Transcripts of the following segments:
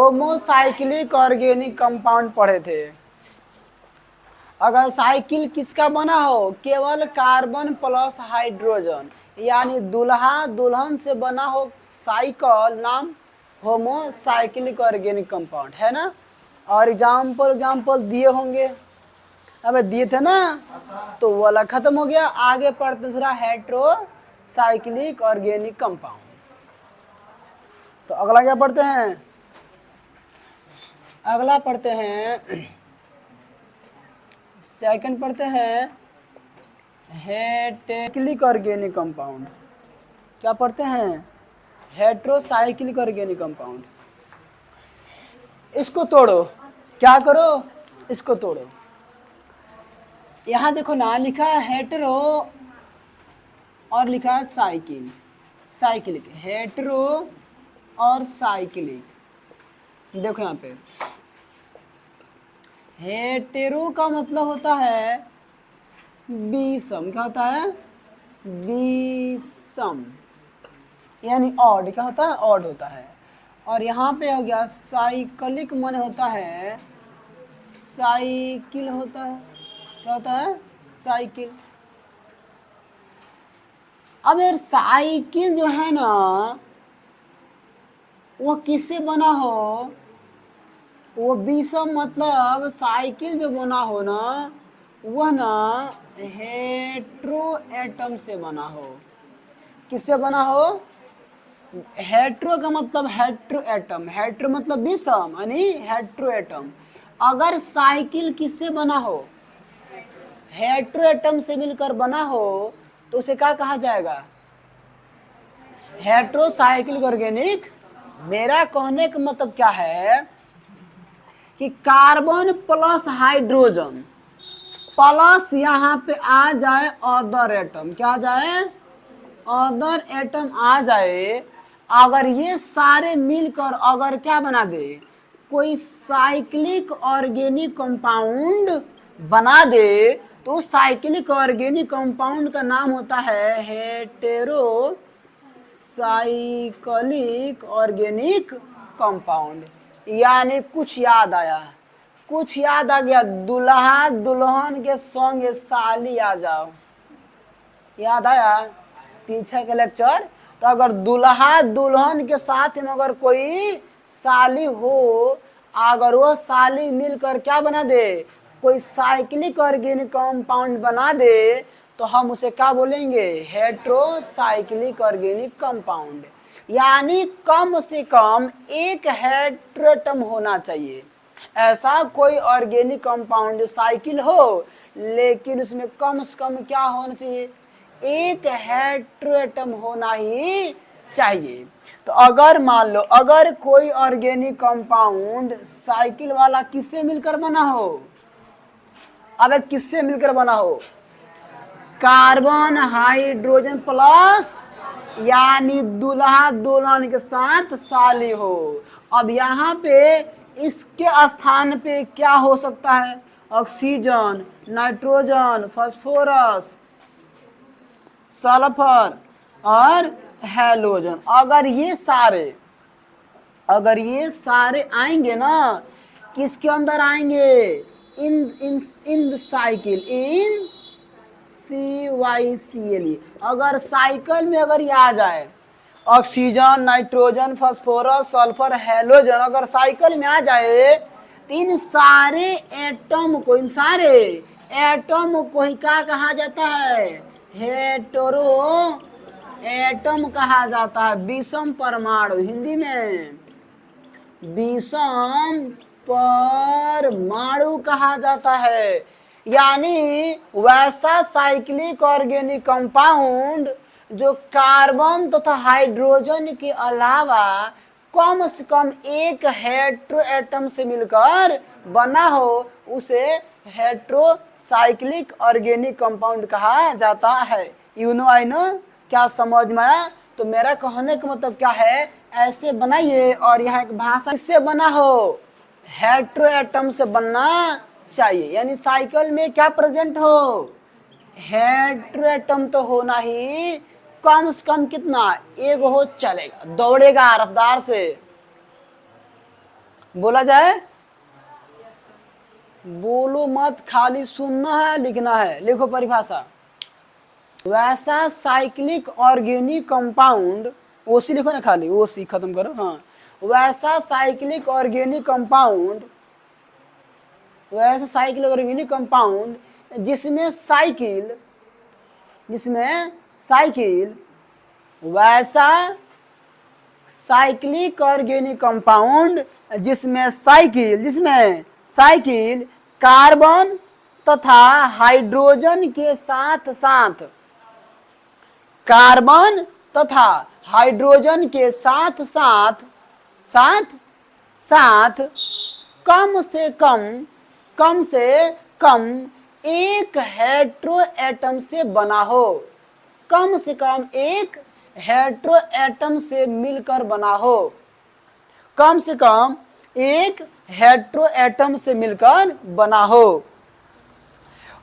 Homocyclic organic compound पढ़े थे। अगर साइकिल किसका बना हो, केवल कार्बन प्लस हाइड्रोजन, यानी दुल्हा दुल्हन से बना हो साइकिल, नाम होमोसाइक्लिक ऑर्गेनिक कंपाउंड है ना। और एग्जाम्पल दिए होंगे, अबे दिए थे ना, तो वो वाला खत्म हो गया। आगे पढ़ते दूसरा हेट्रोसाइक्लिक ऑर्गेनिक कंपाउंड। तो अगला क्या पढ़ते हैं, अगला पढ़ते हैं सेकंड पढ़ते हैं हेटेरोसाइक्लिक ऑर्गेनिक कंपाउंड। क्या पढ़ते हैं, हेट्रोसाइक्लिक ऑर्गेनिक कंपाउंड। इसको तोड़ो, क्या करो, इसको तोड़ो। यहां देखो ना, लिखा है हेटेरो और लिखा है साइकिल, साइक्लिक, हेटेरो और साइक्लिक। देखो यहाँ पे हेटेरो का मतलब होता है विषम, क्या होता है, विषम, यानी ऑड, क्या होता है, ऑड होता है। और यहाँ पे हो गया साइक्लिक, मन होता है साइकिल होता है, क्या होता है, साइकिल। अब यार साइकिल जो है ना, वो किससे बना हो, वो विषम, मतलब साइकिल जो बना हो ना, वह ना हेट्रो एटम से बना हो। किससे बना हो, हेट्रो का मतलब हेट्रो एटम, हेट्रो मतलब विषम, यानी हेट्रो एटम। अगर साइकिल किससे बना हो, हेट्रो एटम से मिलकर बना हो, तो उसे क्या कहा जाएगा, हेट्रोसाइक्लिक ऑर्गेनिक। मेरा कहने का मतलब क्या है कि कार्बन प्लस हाइड्रोजन प्लस यहाँ पे आ जाए अदर एटम, क्या आ जाए, अदर एटम आ जाए। अगर ये सारे मिलकर अगर क्या बना दे, कोई साइक्लिक ऑर्गेनिक कंपाउंड बना दे, तो साइक्लिक ऑर्गेनिक कंपाउंड का नाम होता है हेटेरो साइक्लिक ऑर्गेनिक कंपाउंड। यानी कुछ याद आया, कुछ याद आ गया, दुल्हा दुल्हन के संग साली आ जाओ, याद आया पीछे के लेक्चर। तो अगर दुल्हा दुल्हन के साथ में अगर कोई साली हो, अगर वो साली मिलकर क्या बना दे, कोई साइक्लिक ऑर्गेनिक कंपाउंड बना दे, तो हम उसे क्या बोलेंगे, हेट्रोसाइक्लिक ऑर्गेनिक कंपाउंड। यानी कम से कम एक हेट्रोएटम होना चाहिए, ऐसा कोई ऑर्गेनिक कंपाउंड जो साइकिल हो, लेकिन उसमें कम से कम क्या होना चाहिए, एक हेट्रोएटम होना ही चाहिए। तो अगर मान लो, अगर कोई ऑर्गेनिक कंपाउंड साइकिल वाला किससे मिलकर बना हो, अब किससे मिलकर बना हो, कार्बन हाइड्रोजन प्लस, यानी दुल्हा दुल्हन के साथ साली हो। अब यहाँ पे इसके स्थान पे क्या हो सकता है, ऑक्सीजन, नाइट्रोजन, फास्फोरस, सल्फर और हैलोजन। अगर ये सारे आएंगे ना, किसके अंदर आएंगे, इन साइकिल, इन CYCl। अगर साइकिल में अगर ये आ जाए, oxygen, nitrogen, phosphorus, sulphur, halogen, अगर साइकिल में आ जाए, तो इन सारे एटम को, इन सारे एटम को ही क्या कहा जाता है, हेटेरो एटम कहा जाता है, विषम परमाणु, हिंदी में विषम परमाणु कहा जाता है। यानी वैसा साइक्लिक ऑर्गेनिक कंपाउंड जो कार्बन तथा हाइड्रोजन के अलावा कम से कम एक हेट्रोएटम से मिलकर बना हो, उसे हेट्रोसाइक्लिक ऑर्गेनिक कंपाउंड कहा जाता है। यू नो, आई नो, क्या समझ में आया। तो मेरा कहने का मतलब क्या है, ऐसे बनाइए। और यह एक भाषा इससे बना हो, हेट्रोएटम से बनना चाहिए, यानी साइकिल में क्या प्रेजेंट हो, हेट्रोएटम तो होना ही, कम से कम कितना, एक हो, चलेगा, दौड़ेगा रफ्तार से। बोला जाए, बोलो मत, खाली सुनना है लिखना है। लिखो परिभाषा। वैसा साइक्लिक ऑर्गेनिक कंपाउंड, ओसी लिखो ना, खाली ओसी खत्म करो। हाँ, वैसा साइक्लिक ऑर्गेनिक कंपाउंड, वैसा साइक्लिक ऑर्गेनिक कंपाउंड जिसमें साइकिल, जिसमें साइकिल, वैसा साइक्लिक ऑर्गेनिक कंपाउंड जिसमें साइकिल, जिसमें साइकिल कार्बन तथा हाइड्रोजन के साथ साथ, कार्बन तथा हाइड्रोजन के साथ साथ, साथ साथ कम से कम, कम से कम एक हेटेरो एटम से बना हो, कम से कम एक हेटेरो एटम से मिलकर बना हो, कम से कम एक हेटेरो एटम से मिलकर बना हो।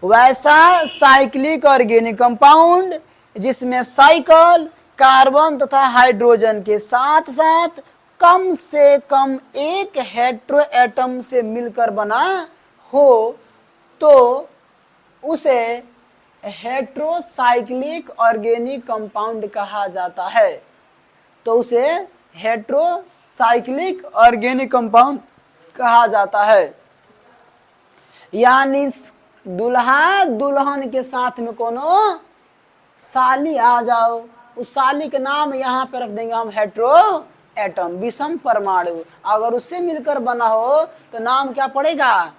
वैसा साइक्लिक ऑर्गेनिक कंपाउंड जिसमें साइकिल कार्बन तथा हाइड्रोजन के साथ साथ कम से कम एक हेटेरो एटम से मिलकर बना हो, तो उसे हेटेरोसाइक्लिक ऑर्गेनिक कंपाउंड कहा जाता है। तो उसे हेटेरोसाइक्लिक ऑर्गेनिक कंपाउंड कहा जाता है। यानी दुल्हा दुल्हन के साथ में कोनो साली आ जाओ, उस साली के नाम यहाँ पे रख देंगे हम हेटेरो एटम, विषम परमाणु। अगर उससे मिलकर बना हो तो नाम क्या पड़ेगा?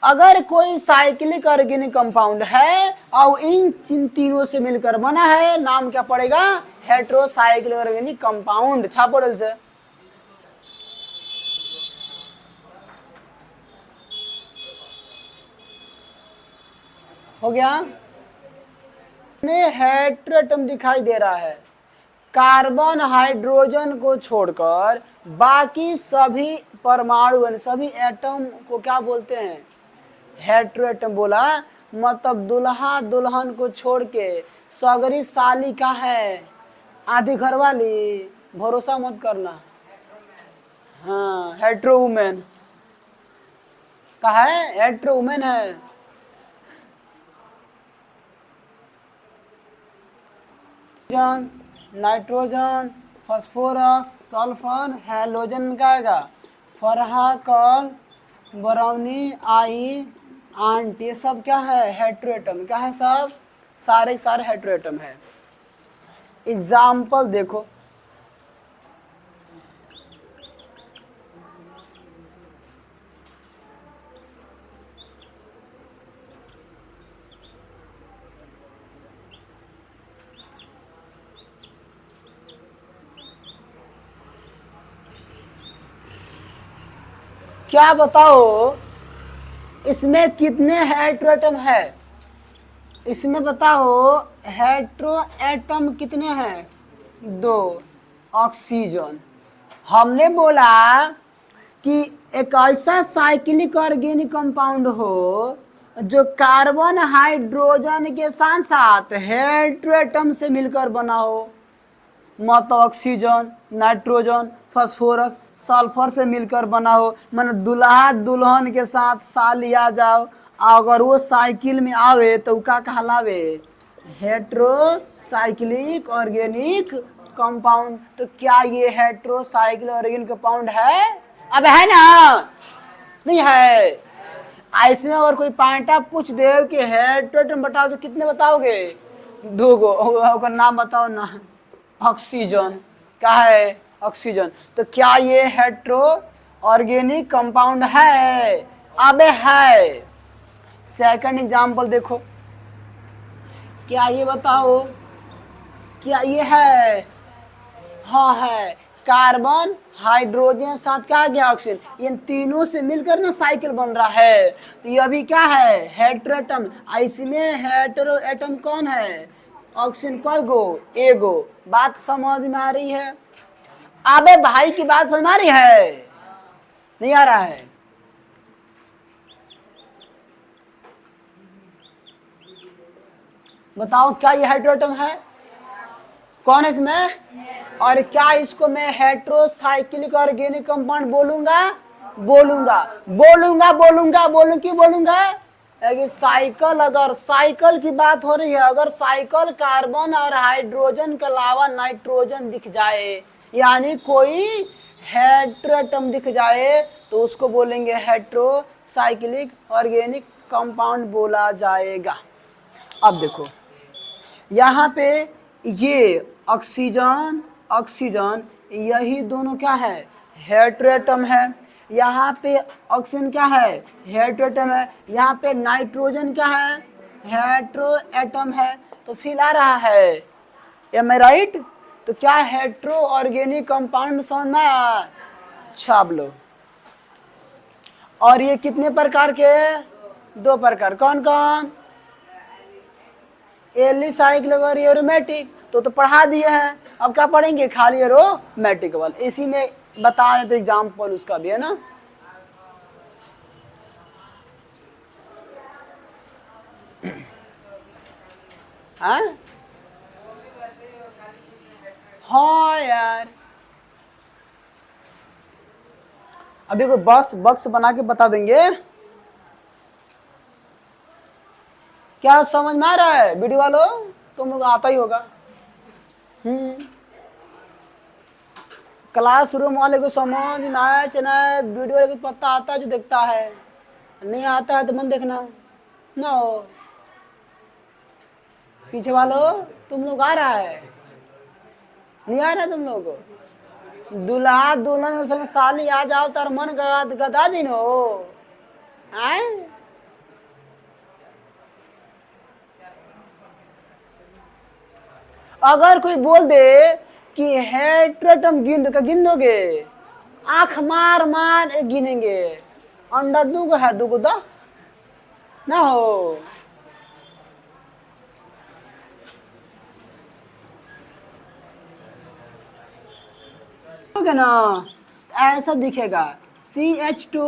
अगर कोई साइक्लिक ऑर्गेनिक कंपाउंड है और इन तीनों से मिलकर बना है, नाम क्या पड़ेगा? Heterocyclic organic compound. छापोड़ल से हो गया। में हेटेरो एटम दिखाई दे रहा है, कार्बन हाइड्रोजन को छोड़कर बाकी सभी परमाणु, सभी एटम को क्या बोलते हैं? हेटेरो एटम बोला। मतलब दुल्हा दुल्हन को छोड़ के सगरी साली का है, आधी घर वाली, भरोसा मत करना। हाँ, हेटेरो वुमेन का है, हेटेरो वुमेन है। नाइट्रोजन, फास्फोरस, सल्फर, हैलोजन का आएगा, फरहाकल, ब्राउनी, आई, आंट, ये सब क्या है? Hetero atom. क्या है? सब सारे सारे हेटेरो एटम है। एग्जाम्पल देखो, क्या बताओ इसमें कितने हेटेरो एटम है? इसमें बताओ हेटेरो एटम कितने हैं? 2। ऑक्सीजन। हमने बोला कि एक ऐसा साइक्लिक ऑर्गेनिक कंपाउंड हो जो कार्बन हाइड्रोजन के साथ साथ हेटेरो एटम से मिलकर बना हो। मतलब ऑक्सीजन, नाइट्रोजन, फास्फोरस, सल्फर से मिलकर बना हो। माने दुल्हा दुल्हन के साथ साली आ जाओ, अगर वो साइकिल में आवे तो का कहलावे? Heterocyclic organic compound. तो क्या ये हेटेरोसाइक्लिक ऑर्गेनिक कंपाउंड है? अब है ना? नहीं है। इसमें अगर कोई पांटा पूछ दे कि हेटेरो बताओ तो कितने बताओगे? 2 गो। नाम बताओ ना। ऑक्सीजन। क्या है? ऑक्सीजन। तो क्या ये हेटेरो ऑर्गेनिक कंपाउंड है? अबे है। सेकंड एग्जांपल देखो, क्या ये बताओ, क्या ये है? हाँ है। कार्बन हाइड्रोजन साथ क्या गया? ऑक्सीजन। इन तीनों से मिलकर ना साइकिल बन रहा है। तो ये अभी क्या है? Hetero atom. इसमें हेटेरो एटम कौन है? ऑक्सीजन। कई गो? एगो। बात समझ में आ रही है? अबे भाई की बात समझ में आ रही है? नहीं आ रहा है? बताओ क्या ये हेटेरो एटम है? कौन है इसमें? और क्या इसको मैं हेट्रोसाइक्लिक ऑर्गेनिक कंपाउंड बोलूंगा? बोलूंगा, बोलूंगा, बोलूंगा, क्यों बोलूंगा? कि साइकिल, अगर साइकिल की बात हो रही है, अगर साइकिल कार्बन और हाइड्रोजन के अलावा नाइट्रोजन दिख जाए, यानी कोई हेट्रोएटम दिख जाए, तो उसको बोलेंगे हेट्रोसाइक्लिक ऑर्गेनिक कंपाउंड बोला जाएगा। अब देखो यहाँ पे ये ऑक्सीजन, ऑक्सीजन, यही दोनों क्या है? हेट्रोएटम है। यहाँ पे ऑक्सीजन क्या है? हेट्रोएटम है। यहाँ पे नाइट्रोजन क्या है? हेट्रोएटम है। तो फील आ रहा है, एम आई राइट? तो क्या हेट्रो ऑर्गेनिक कंपाउंड समझ में आया? छाप लो। और ये कितने प्रकार के? दो प्रकार। कौन कौन? एलिसाइक्लिक और एरोमेटिक। तो पढ़ा दिए हैं, अब क्या पढ़ेंगे? खाली एरोमेटिक वाला। इसी में बता देते एग्जाम्पल उसका भी, है ना? हाँ हाँ यार, अभी कोई बक्स बना के बता देंगे। क्या समझ में आ रहा है वीडियो वालों? तुम लोग आता ही होगा। क्लासरूम वाले को समझ में आया चना, वीडियो वाले को पता आता है जो देखता है, नहीं आता है तो मन देखना ना हो। पीछे वालों तुम लोग आ रहा है? नहीं आ रहा तुम लोग को? दूल्हा दुल्हन के संग साली आ जाओ तार मन गदा दिन हो। आए अगर कोई बोल दे कि हेट्रोएटम गिन दो, क्या गिन दोगे? आंख मार मार गिनेंगे। अंडा दूगो है, दूगो दो ना हो। ना ऐसा दिखेगा, CH2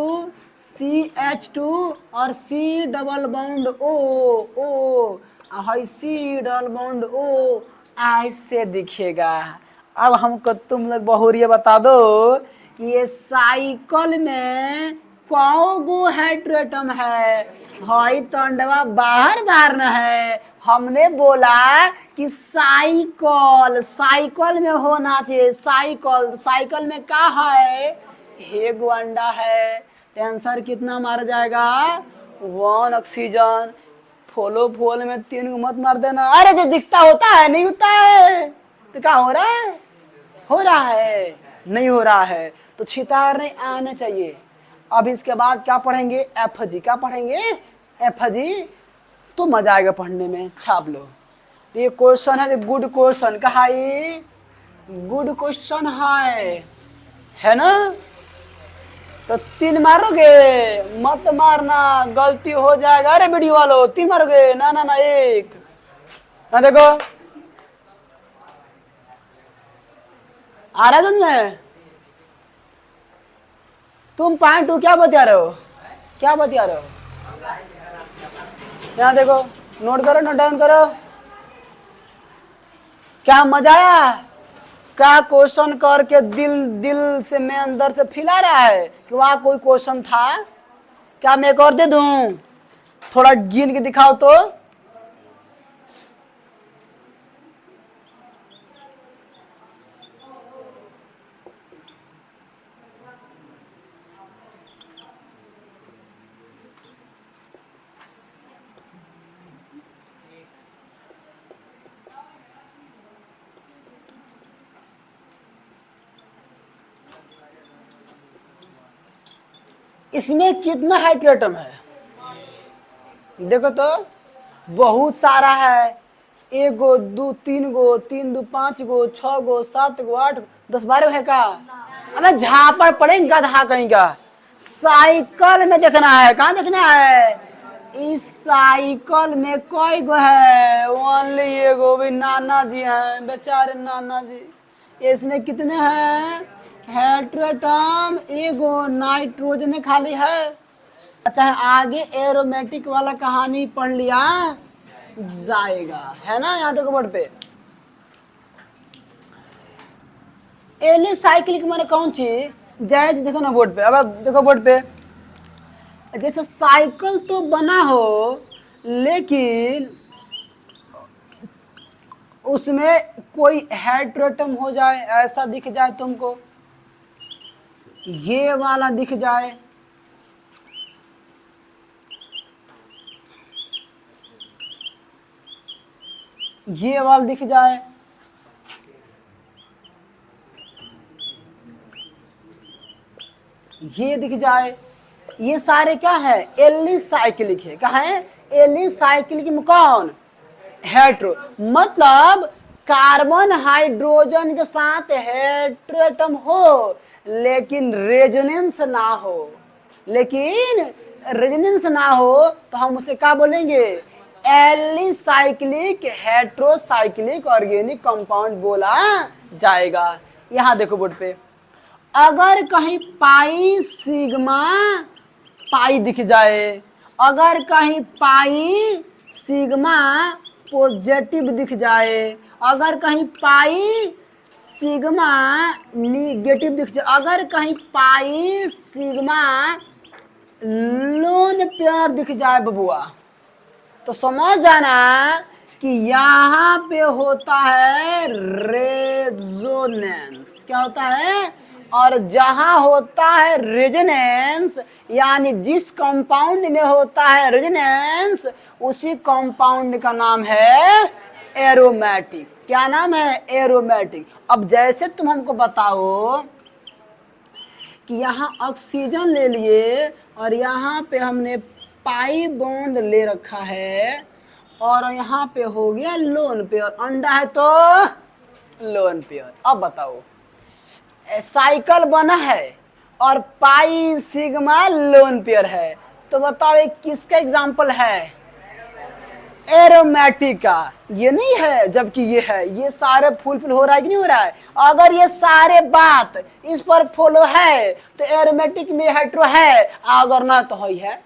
CH2 और C double bond O high C double bond O, ऐसे दिखेगा। अब हमको तुम लोग बहुरिया बता दो कि ये साइकिल में कौगो हेट्रोएटम है? हाई तंडवा बाहर बाहर न है। हमने बोला कि साइकिल, साइकिल में होना चाहिए। साइकिल, साइकिल में क्या है? एगो अंडा है। आंसर कितना मारा जाएगा? 1 ऑक्सीजन। फॉलो फॉल में 3 को मत मार देना। अरे जो दिखता होता है नहीं होता है, तो क्या हो रहा है? हो रहा है, नहीं हो रहा है, तो छितार नहीं आना चाहिए। अब इसके बाद क्या पढ़ेंगे? एफजी। क्या पढ़ेंगे? एफजी। तो मजा आएगा पढ़ने में, छाप लो। तो ये क्वेश्चन है, गुड क्वेश्चन। कहा ये गुड क्वेश्चन है ना? तो 3 मारोगे, मत मारना, गलती हो जाएगा। अरे वीडियो वालों 3 मारोगे ना? ना ना 1 ना। देखो आ रहा है तुम्हें? तुम पॉइंट 2 क्या बता रहे हो? क्या बता रहे हो? यहाँ देखो, नोट करो, नोट डाउन करो। क्या मजा आया? क्या क्वेश्चन करके दिल दिल से मैं अंदर से फील आ रहा है कि वहां कोई क्वेश्चन था? क्या मैं एक और दे दूं? थोड़ा गिन के दिखाओ तो। इसमें कितना हाइड्रोएटम है? देखो तो, बहुत सारा है। 1 गो, 2 3 गो, 3 2 5 गो, 6 गो, 7 गो, 8 10 12 है का? हमें झापड़ पड़ेंगे गधा कहीं का। साइकिल में देखना है। कहाँ देखना है? इस साइकिल में कई गो है? ओनली एगो। भी नाना जी हैं बेचारे, नाना जी। इसमें कितने हैं? हेट्रोएटम एगो, नाइट्रोजन खाली है। अच्छा है, आगे एरोमेटिक वाला कहानी पढ़ लिया जाएगा, है ना? यहाँ देखो बोर्ड पे। एली साइक्लिक माने कौन चीज? जैसे देखो ना बोर्ड पे, अब देखो बोर्ड पे, जैसे साइकिल तो बना हो लेकिन उसमें कोई हेटेरोटम हो जाए, ऐसा दिख जाए तुमको, ये वाला दिख जाए, ये वाला दिख जाए, ये दिख जाए, ये सारे क्या है? एली साइक्लिक है। क्या है? एली साइक्लिक में कौन? हेट्रो, मतलब कार्बन हाइड्रोजन के साथ हेट्रोएटम हो लेकिन रेजोनेंस ना हो, लेकिन रेजोनेंस ना हो तो हम उसे क्या बोलेंगे? एलिसाइक्लिक हेट्रोसाइक्लिक ऑर्गेनिक कंपाउंड बोला जाएगा। यहां देखो बोर्ड पे, अगर कहीं पाई सिग्मा पाई दिख जाए, अगर कहीं पाई सिग्मा पॉजिटिव दिख जाए, अगर कहीं पाई सिग्मा निगेटिव दिख जाए, अगर कहीं पाई सिग्मा लोन पेयर दिख जाए बबुआ, तो समझ जाना कि यहाँ पे होता है रेजोनेंस। क्या होता है? और जहां होता है रेजोनेंस, यानी जिस कंपाउंड में होता है रेजोनेंस, उसी कंपाउंड का नाम है एरोमेटिक। क्या नाम है? एरोमेटिक। अब जैसे तुम हमको बताओ कि यहाँ ऑक्सीजन ले लिए और यहाँ पे हमने पाई बॉन्ड ले रखा है और यहाँ पे हो गया लोन पेयर, अंडा है तो लोन पेयर। अब बताओ, साइकिल बना है और पाई सिग्मा लोन पेयर है, तो बताओ ये किसका एग्जाम्पल है? एरोमेटिक का। ये नहीं है, जबकि ये है। ये सारे फुलफिल हो रहा है कि नहीं हो रहा है? अगर ये सारे बात इस पर फॉलो है तो एरोमेटिक में हेट्रो है, अगर ना तो है।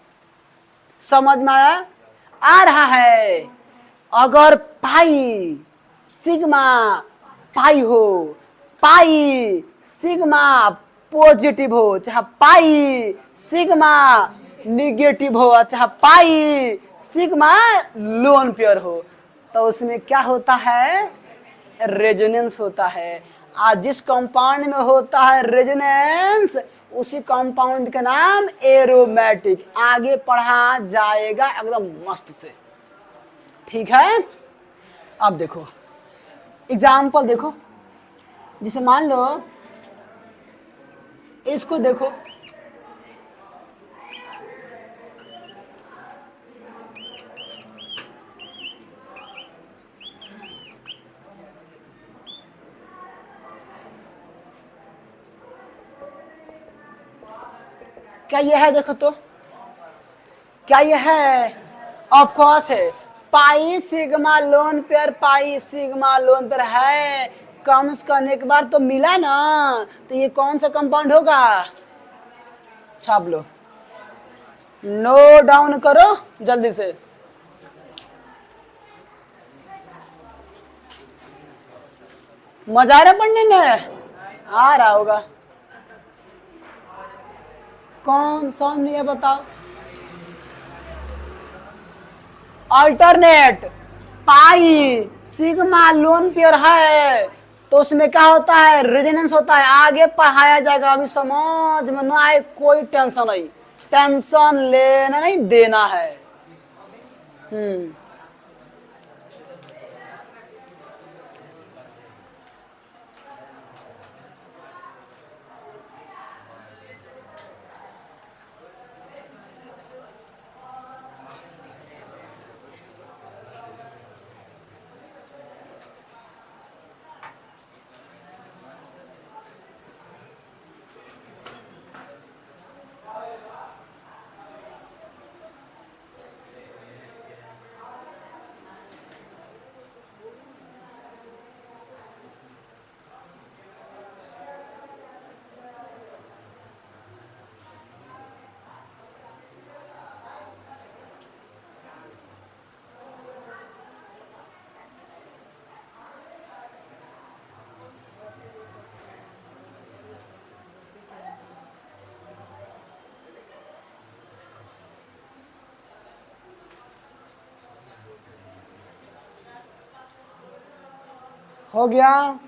समझ में आया? आ रहा है? अगर पाई सिग्मा पाई हो, पाई सिग्मा पॉजिटिव हो, चाहे पाई सिग्मा निगेटिव हो, चाहे पाई सिग्मा लोन पेयर हो, तो उसमें क्या होता है? रेजोनेंस होता है। आज जिस कंपाउंड में होता है रेजोनेंस, उसी कंपाउंड का नाम एरोमेटिक। आगे पढ़ा जाएगा एकदम मस्त से, ठीक है? अब देखो एग्जाम्पल, देखो जिसे मान लो इसको देखो, क्या यह है? देखो तो, क्या यह है? ऑफ कोर्स है। Pi sigma lone pair, pi sigma lone pair है। कम्स करने के बाद तो मिला ना, तो ये कौन सा कंपाउंड होगा? छाप लो, नो डाउन करो जल्दी से। मजा आ रहा पढ़ने में? आ रहा होगा। कौन सा नहीं है बताओ? Alternate pi sigma lone pair है तो उसमें क्या होता है? रेजोनेंस होता है। आगे पढ़ाया जाएगा, अभी समझ में ना आए कोई टेंशन नहीं, टेंशन लेना नहीं देना है। हो गया।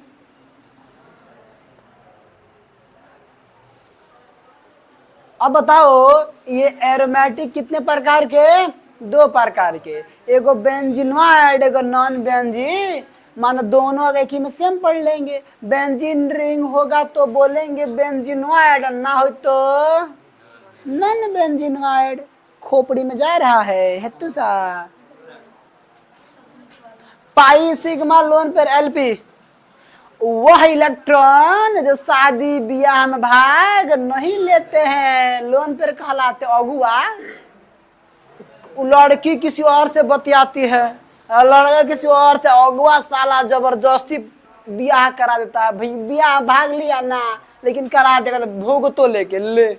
अब बताओ ये एरोमेटिक कितने प्रकार के? दो प्रकार के। एगो बेंजीनॉइड, एगो नॉन बेंजीन। मानो दोनों अगर एक ही में सेम पढ़ लेंगे। बेंजीन रिंग होगा तो बोलेंगे बेंजीनॉइड, ना हो तो नॉन बेंजीनॉइड। खोपड़ी में जा रहा है हेतु सा। पाई सिग्मा लोन पर एलपी, वह इलेक्ट्रॉन जो शादी ब्याह में भाग नहीं लेते हैं, लोन पर कहलाते अगुआ। लड़की किसी और से बतियाती है, लड़का किसी और से, अगुआ साला जबरदस्ती ब्याह करा देता है। भाई ब्याह भाग लिया ना, लेकिन करा देगा तो भोग तो लेके ले।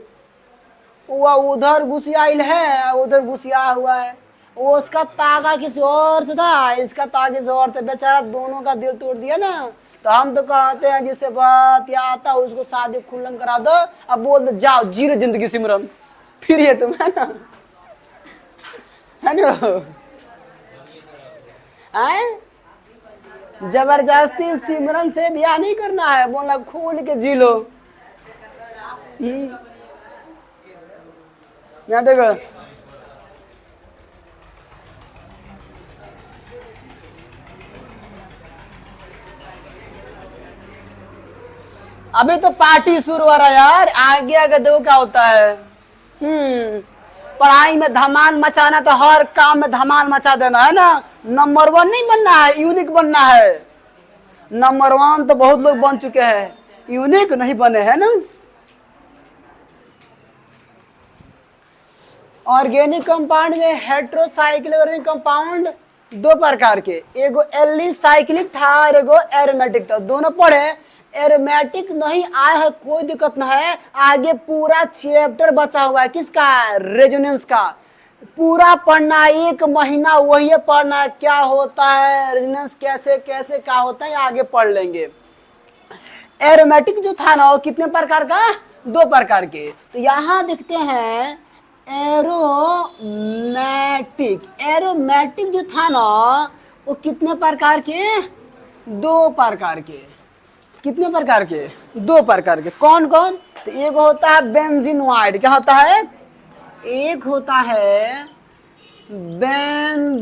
वो उधर घुसियाइल है, उधर घुसिया हुआ है। वो उसका तागा किसी और से था, इसका तागा किसी और से, बेचारा दोनों का दिल तोड़ दिया ना। तो हम तो कहते हैं जिससे बात या आता उसको शादी खुल्लम करा दो, अब बोल दो जाओ जीरो जिंदगी सिमरन, फिर ये तुम है ना, है ना। आए जबरदस्ती सिमरन से ब्याह नहीं करना है, बोलना खोल के जी लो। यहाँ देखो, अभी तो पार्टी शुरू हो रहा है यार, आगे आगे देखो क्या होता है। पढ़ाई में धमाल मचाना तो हर काम में धमाल मचा देना है ना। नंबर 1 नहीं बनना है, यूनिक बनना है। नंबर 1 तो बहुत लोग बन चुके हैं, यूनिक नहीं बने हैं ना। ऑर्गेनिक कंपाउंड में हेट्रोसाइक्लिक ऑर्गेनिक कंपाउंड दो प्रकार के, एगो एलिसाइक्लिक था और एगो एरोमेटिक था। दोनों पढ़े, एरोमेटिक नहीं आया है कोई दिक्कत नहीं है, आगे पूरा चैप्टर बचा हुआ है किसका? रेजोनेंस का। पूरा पढ़ना, 1 महीना वही पढ़ना है, क्या होता है रेजोनेंस, कैसे कैसे क्या होता है, आगे पढ़ लेंगे। एरोमेटिक जो था ना वो कितने प्रकार का? 2 प्रकार के। तो यहाँ देखते हैं एरोमेटिक, एरोमेटिक जो था ना वो कितने प्रकार के? 2 प्रकार के। कितने प्रकार के? 2 प्रकार के। कौन कौन? तो एक होता है बेंजीनॉइड, क्या होता है? एक होता है बेंजीनॉइड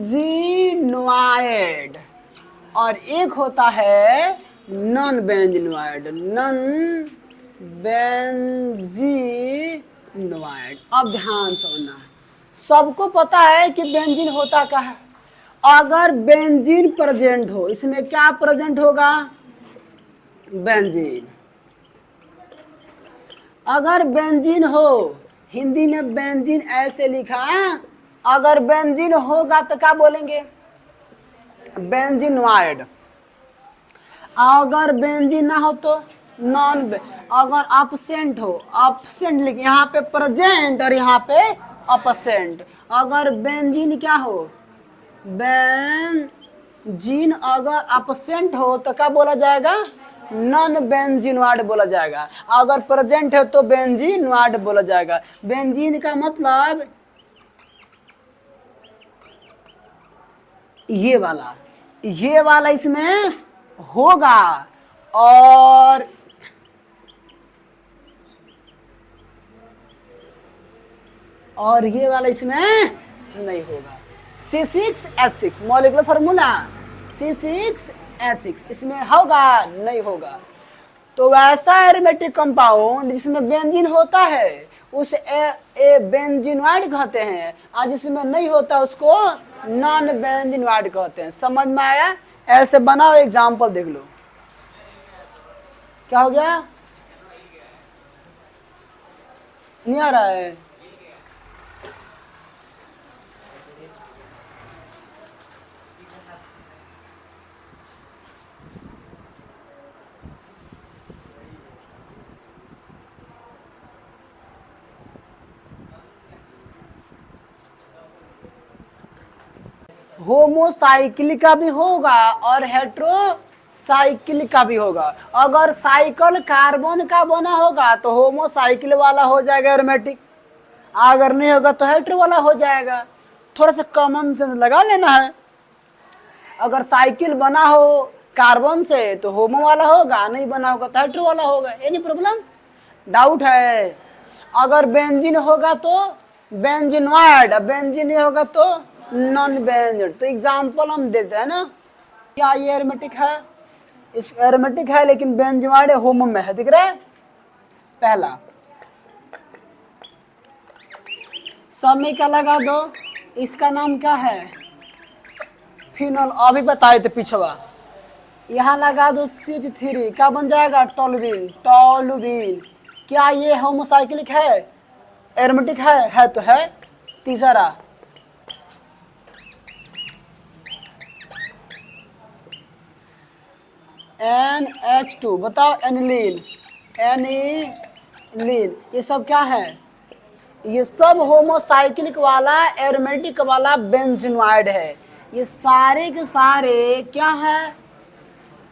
और एक होता है नॉन बेंजीनॉइड, नॉन बेंजीनॉइड। अब ध्यान समझना है, सबको पता है कि बेंजीन होता क्या है। अगर बेंजीन प्रेजेंट हो, इसमें क्या प्रेजेंट होगा? बेंजीन। अगर बेंजीन हो, हिंदी में बेंजीन ऐसे लिखा, अगर बेंजीन होगा तो क्या बोलेंगे? बेंजीनॉइड। अगर बेंजीन ना हो तो नॉन। अगर अपसेंट हो, अपसेंट लिख, यहाँ पे प्रेजेंट और यहाँ पे अपसेंट। अगर बेंजीन क्या हो? बेंजीन अगर अपसेंट हो तो क्या बोला जाएगा? नॉन बेंजीनॉइड बोला जाएगा। अगर प्रेजेंट है तो बेंजीनॉइड बोला जाएगा। बेंजीन का मतलब ये वाला इसमें होगा और ये वाला इसमें नहीं होगा। C6H6 मॉलिक्यूलर फार्मूला, C6H6 इसमें होगा नहीं होगा। तो वैसा एरोमेटिक कंपाउंड जिसमें बेंजीन होता है उसे बेंजीनॉइड कहते हैं, और जिसमें नहीं होता उसको नॉन बेंजीनॉइड कहते हैं। समझ में आया? ऐसे बनाओ, एग्जांपल देख लो। क्या हो गया? नहीं आ रहा है? होमोसाइक्लिक का भी होगा और हेट्रोसाइक्लिक का भी होगा। अगर साइकिल कार्बन का बना होगा तो होमोसाइकिल वाला हो जाएगा एरोमेटिक, अगर नहीं होगा तो हेट्रो वाला हो जाएगा। थोड़ा सा कॉमन सेंस लगा लेना है। अगर साइकिल बना हो कार्बन से तो होमो वाला होगा, नहीं बना होगा तो हेट्रो वाला होगा। एनी प्रॉब्लम, डाउट है? अगर बेंजीन होगा तो बेंजीनॉइड, बेंजीन नहीं होगा तो नॉन बेंजीन। तो एग्जांपल हम देते हैं ना, क्या ये एरोमेटिक है? इस एरोमेटिक है लेकिन बेंजीनॉइड होमो में है, दिख रहा है? पहला सब में क्या लगा दो, इसका नाम क्या है? फिनोल। अभी बताए थे पिछवा। यहाँ लगा दो CH3, क्या बन जाएगा? टोलुबिन, टोलुबिन। क्या ये होमोसाइक्लिक है? एरोमेटिक है तो है। तीसरा NH2, बताओ एनिलीन, एनिलीन। ये सब क्या है? ये सब होमोसाइक्लिक वाला एरोमेटिक वाला बेंजीनॉइड है। ये सारे के सारे क्या है?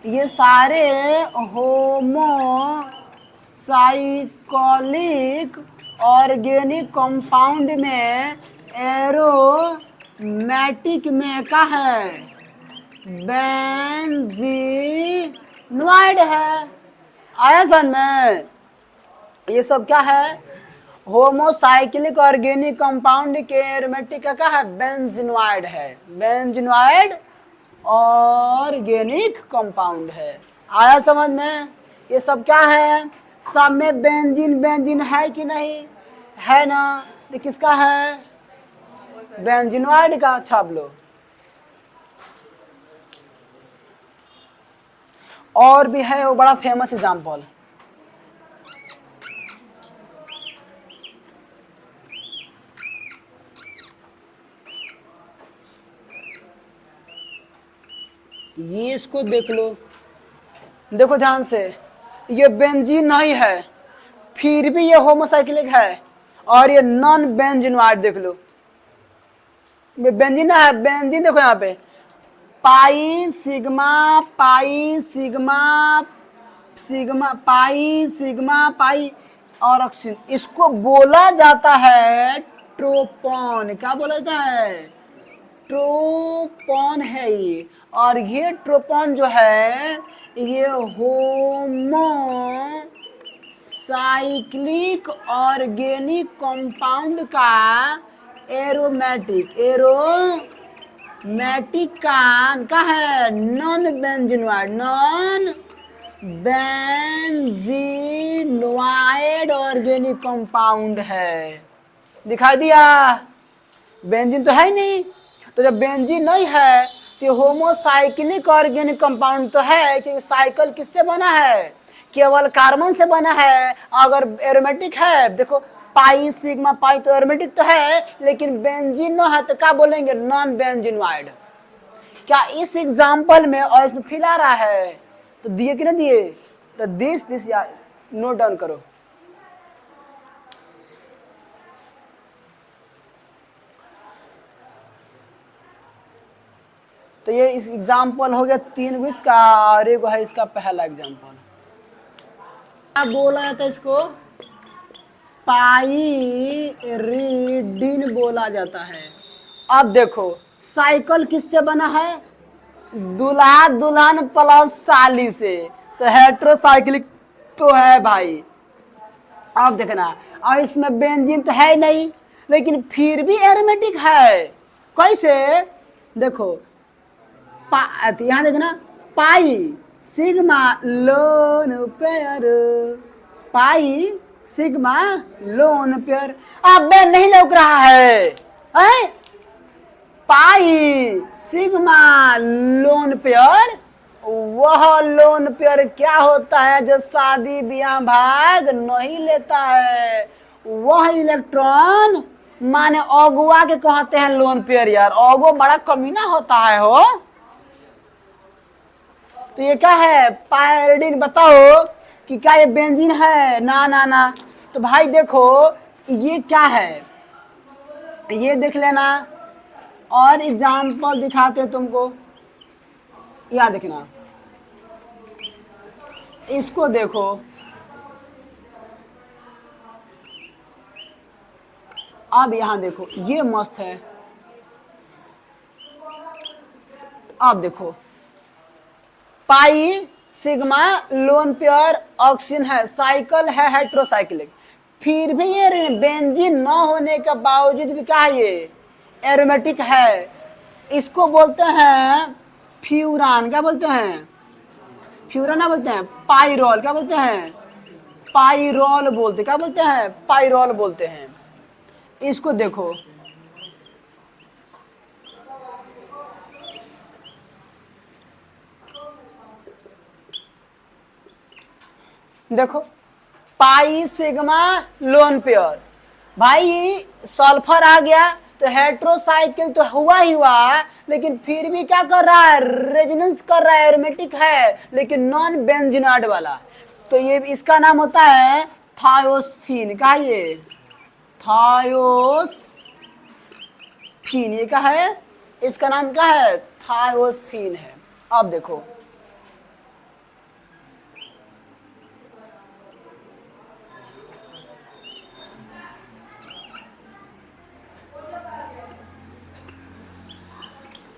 ये सारे होमोसाइक्लिक ऑर्गेनिक कंपाउंड में एरोमेटिक में क्या है? बेंजीनॉइड है। आया समझ में? ये सब क्या है? होमोसाइक्लिक ऑर्गेनिक कंपाउंड के एरोमेटिक का क्या है? बेंजीनॉइड है। बेंजीनॉइड ऑर्गेनिक कंपाउंड है। आया समझ में? ये सब क्या है? सब में बेंजीन, बेंजीन है कि नहीं है ना? ये किसका है? बेंजीनॉइड का। छाप लो। और भी है वो बड़ा फेमस एग्जांपल, ये इसको देख लो, देखो ध्यान से। ये बेंजीन नहीं है फिर भी ये होमोसाइक्लिक है, और ये नॉन बेंजीनॉइड देख लो। ये बेंजीन है, बेंजीन देखो यहाँ पे pi sigma, pi sigma, sigma pi, sigma pi और ऑक्सीजन। इसको बोला जाता है ट्रोपॉन। क्या बोला जाता है? ट्रोपॉन है ये। और ये ट्रोपॉन जो है ये होमो साइक्लिक ऑर्गेनिक कंपाउंड का एरोमेटिक, एरोमेटिक का है non benzenoid, non benzenoid organic compound है। दिखाई दिया? बेंजीन तो है ही नहीं, तो जब बेंजीन नहीं है तो होमोसाइक्लिक ऑर्गेनिक कंपाउंड तो है, क्योंकि साइकिल किससे बना है? केवल कार्बन से बना है। अगर एरोमेटिक है, देखो पाई सिग्मा पाई तो एरोमेटिक तो है, लेकिन बेंजीन न है तो क्या बोलेंगे? Non benzenoid. क्या इस एग्जांपल में और इसमें फिल आ रहा है? तो दिए कि नहीं दिए? तो दिस यार नोट डाउन करो। तो ये इस एग्जाम्पल हो गया 3 गो इसका, और एक है इसका पहला एग्जाम्पल। क्या बोला जाता है इसको? पाइरीडीन बोला जाता है। अब देखो साइकिल किससे बना है? दूल्हा दुल्हन प्लस साली से, तो हेट्रोसाइक्लिक तो है भाई। अब देखना, और इसमें बेंजीन तो है नहीं, लेकिन फिर भी एरोमेटिक है। कैसे? देखो यहाँ देखना, pi sigma lone pair, pi sigma lone pair. अब नहीं लौक रहा है, पाई सिग्मा लोन पेयर। वह लोन पेयर क्या होता है? जो शादी ब्याह भाग नहीं लेता है। वह इलेक्ट्रॉन माने अगुआ के कहते हैं लोन पेयर। यार अगुआ बड़ा कमीना होता है हो। तो ये क्या है? पायरिडीन। बताओ कि क्या ये बेंजीन है? ना ना ना। तो भाई देखो ये क्या है, ये देख लेना। और एग्जाम्पल दिखाते हैं तुमको, यहाँ देखना, इसको देखो। अब यहाँ देखो ये मस्त है। अब देखो pi sigma lone pair oxygen है, साइकिल है हेट्रोसाइक्लिक, फिर भी ये बेंजीन न होने के बावजूद भी क्या है ये एरोमेटिक है। इसको बोलते हैं फ्यूरान। क्या बोलते हैं? फ्यूरान। क्या बोलते हैं? पाइरोल। क्या बोलते हैं? पाइरोल बोलते। क्या बोलते हैं? पाइरोल बोलते हैं। इसको देखो, देखो पाई सिग्मा लोन पेयर, भाई सल्फर आ गया तो हेट्रोसाइकिल तो हुआ ही हुआ, लेकिन फिर भी क्या कर रहा है? रेजोनेंस कर रहा है, एरोमेटिक है लेकिन नॉन बेंजीनॉइड वाला। तो ये इसका नाम होता है थायोस्फीन। क्या ये? थायोस्फीन। ये क्या है? इसका नाम क्या है? थायोस्फीन है। अब देखो,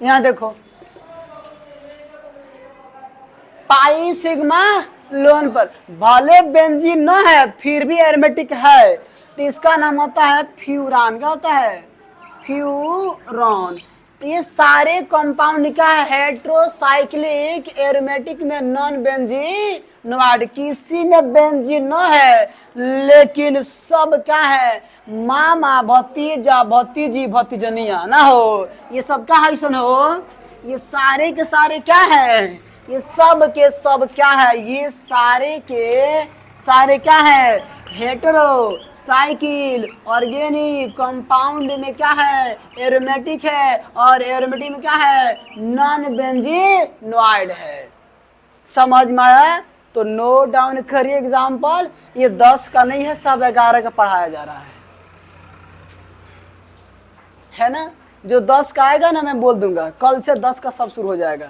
यहां देखो, पाई सिग्मा लोन पर भले बेंजीन न है फिर भी एरोमेटिक है, तो इसका नाम होता है फ्यूरान। क्या होता है? फ्यूरॉन। तो ये सारे कंपाउंड क्या है? हेट्रोसाइक्लिक, एरोमेटिक में नॉन बेंजीनॉइड, किसी में बेंजीन न है लेकिन सब क्या है? मामा भतीजा भतीजी भतीजनिया ना हो, ये सब क्या है? ऐसा हो, ये सारे के सारे क्या है? ये सब के सब क्या है? ये सारे के सारे क्या है? हेटेरो साइकिल ऑर्गेनिक कंपाउंड में क्या है? एरोमेटिक है, और एरोमेटिक में क्या है? नॉन बेंजीनॉइड है। समझ में आया? तो नोट डाउन करिए एग्जाम्पल। ये 10 का नहीं है, सब 11 का पढ़ाया जा रहा है ना? जो 10 का आएगा ना मैं बोल दूंगा, कल से 10 का सब शुरू हो जाएगा।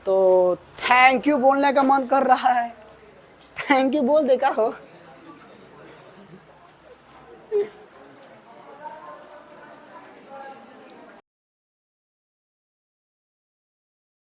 तो थैंक यू बोलने का मन कर रहा है, थैंक यू बोल देगा हो।